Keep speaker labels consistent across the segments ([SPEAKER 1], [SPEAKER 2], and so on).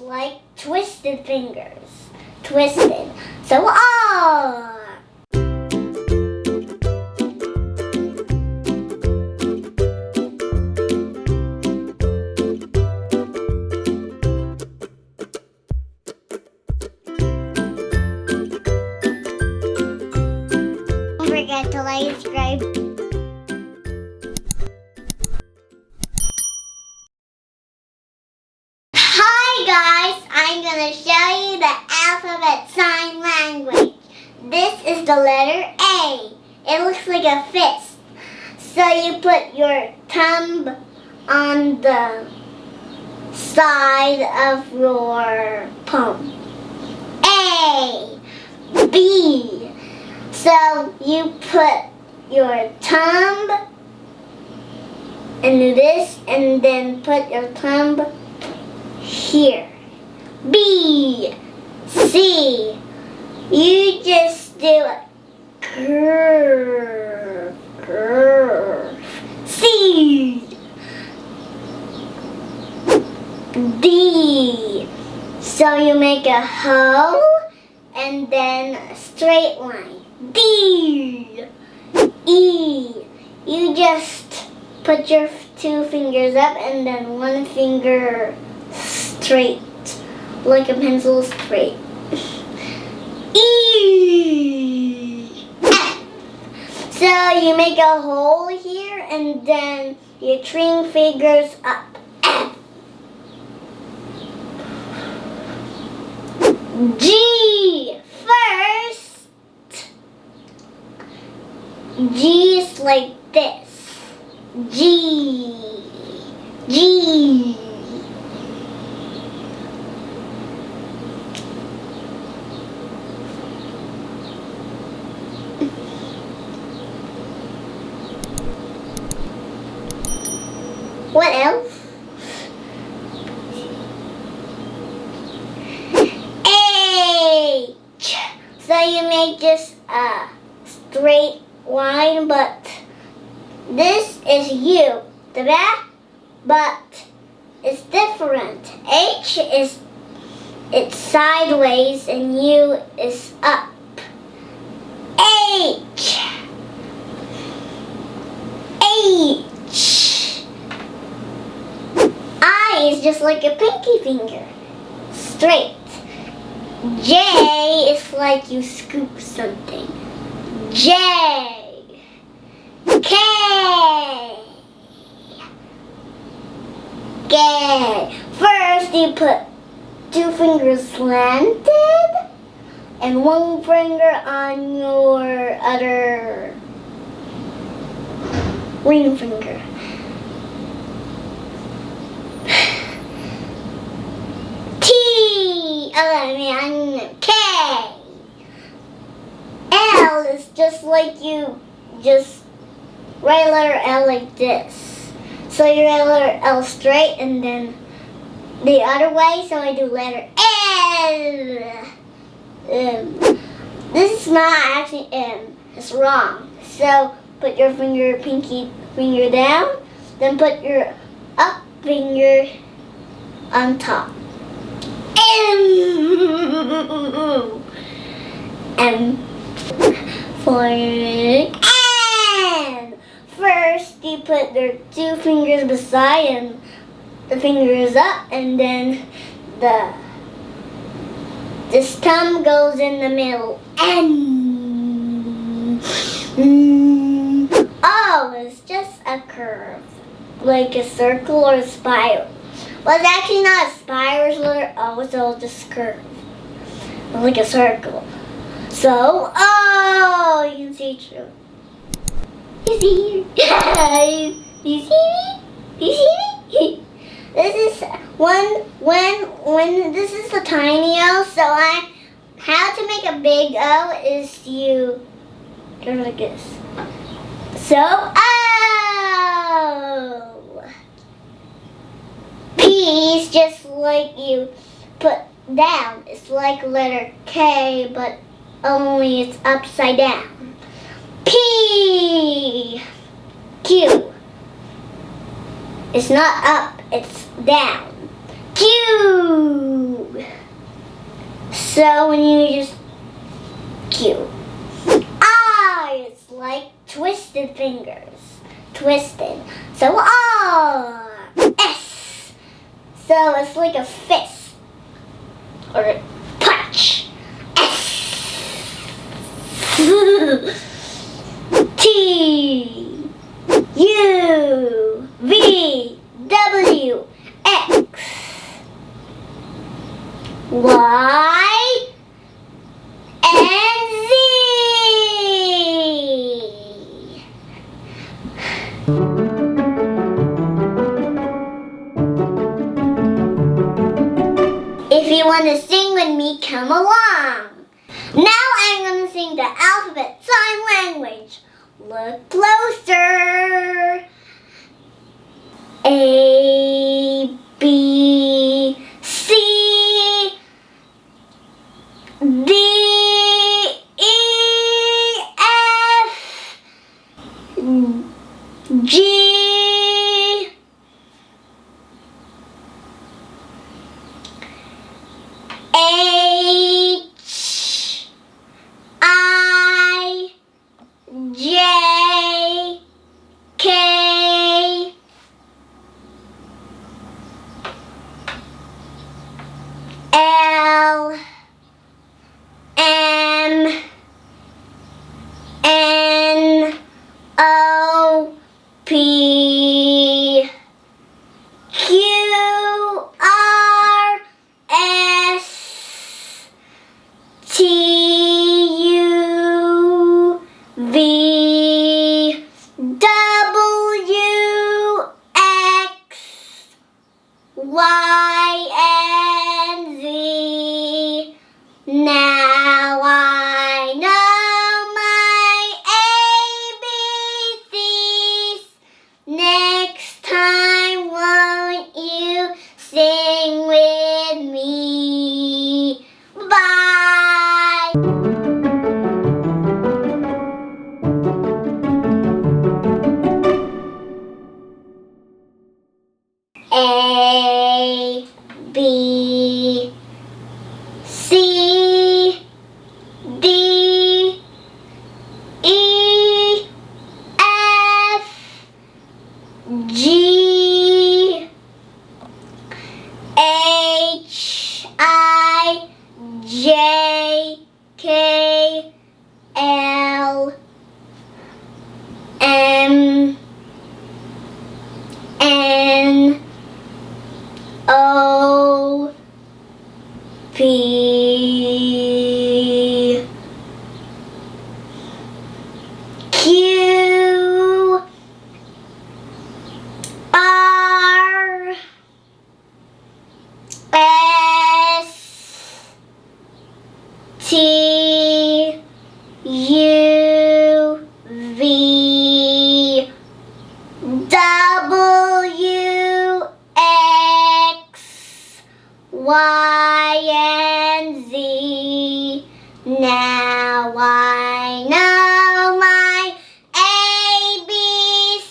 [SPEAKER 1] like twisted fingers. Twisted. So R. Don't forget to like and subscribe. I'm going to show you the alphabet sign language. This is the letter A. It looks like a fist. So you put your thumb on the side of your palm. A. B. So you put your thumb and do this and then put your thumb here. B, C, you just do a curve, C, D, so you make a hole and then a straight line, D, E, you just put your two fingers up and then one finger straight. Like a pencil straight. E. F. So you make a hole here and then your three fingers up. F. G. First. G is like this. G. G. What else? H. So you make just a straight line, but this is U, the back, but it's different. H is it's sideways and U is up. H. H. Is just like a pinky finger, straight. J is like you scoop something. J. K. K. First you put two fingers slanted and one finger on your other ring finger. K. L is just like you just write letter L like this. So you write letter L straight and then the other way. So I do letter L. This is not actually M. It's wrong. So put your pinky finger down. Then put your up finger on top. M for N. First you put your two fingers beside and the finger is up and then this thumb goes in the middle. N. O is just a curve, like a circle or a spiral. Well, it's actually not a spiral, it's letter O, so just curve. Like a circle. So, oh, you can see through. You see? You see me? You see me? This is when this is the tiny O, so how to make a big O is you go like this. So, O. P is just like you put down. It's like letter K, but only it's upside down. P. Q. It's not up, it's down. Q. So when you just Q. R is like twisted fingers. Twisted. So R. S. So it's like a fist. Or a punch. S. T. U. V. W. X. Y. And Z. If you want to sing with me, come along. Now I'm going to sing the alphabet sign language. Look closer. A, B, C, D, E, F, G, H, I, J, K, L, M, N, O, P, Q, R, S, T, U, V, W, X, Y, and Z. Now I know my ABCs. Next time, won't you sing with me? Bye! A, B, C, D, E, F, G, H, I, J, K, L, M, N, O, P, Q, R, S, T, U, V, W, X, Y, and Z. Now I know my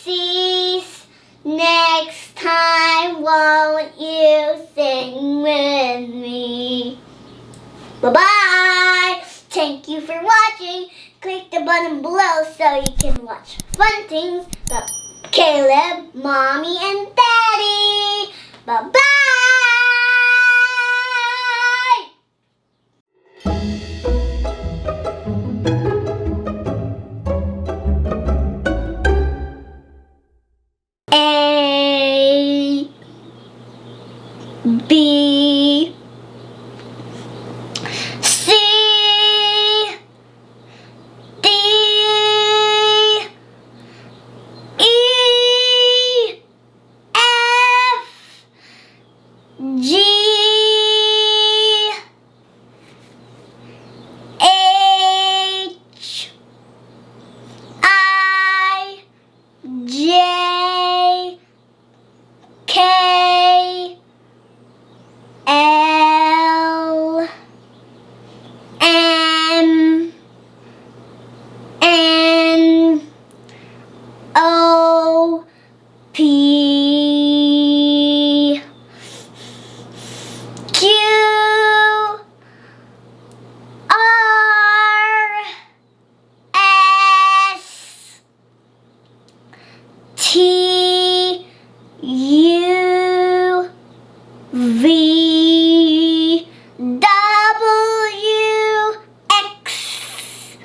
[SPEAKER 1] ABCs. Next time, won't you sing with me? Bye-bye! Thank you for watching. Click the button below so you can watch fun things about Caleb, Mommy, and Daddy. Bye-bye! A, B, C, D, E, F, G, H, I, J, K, L, M, N, O, P, Q, V, W, X,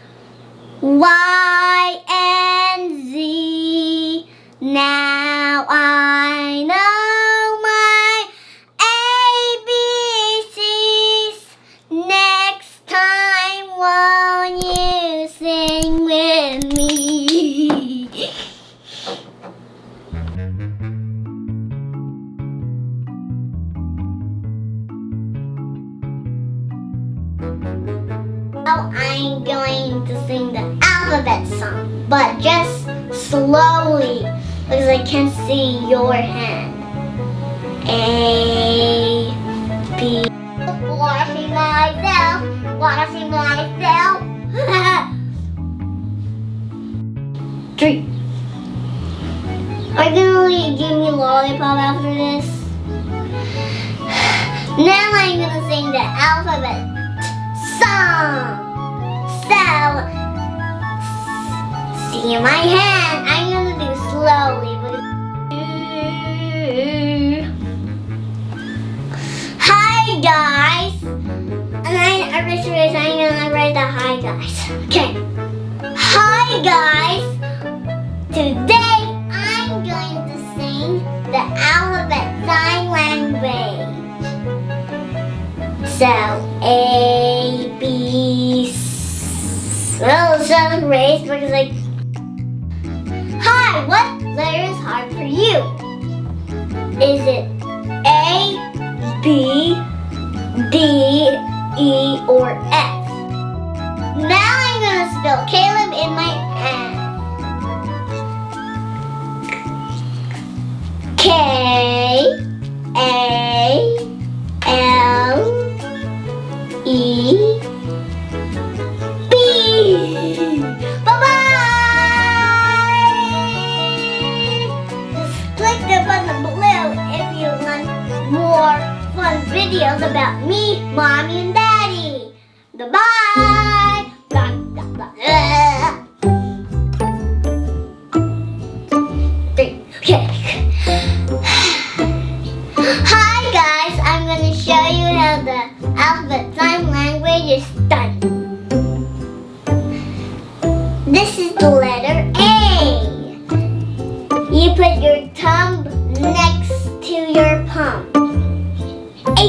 [SPEAKER 1] Y, and Z. Now I know my ABCs. Next time, won't you sing with me? Now I'm going to sing the alphabet song, but just slowly, because I can't see your hand. A, B. Washing myself, washing myself. 3. Are you gonna give me lollipop after this? Now I'm gonna sing the alphabet song. So, see my hand. I'm gonna do slowly. Hi guys. And I'm gonna write the hi guys. Okay. Hi guys. Today I'm going to sing the alphabet sign language. So A, B, well, it's not raised because like, hi, what letter is hard for you? Is it A, B, D, E, or F? Now I'm gonna spell Caleb in my hand. K, A, L, E, B. Bye-bye! Just click the button below if you want more fun videos about me, Mommy, and Daddy. Bye-bye! Blah, blah, blah. Okay. Hi guys, I'm going to show you how the alphabet sign language is done. This is the letter A. You put your thumb next to your palm. A.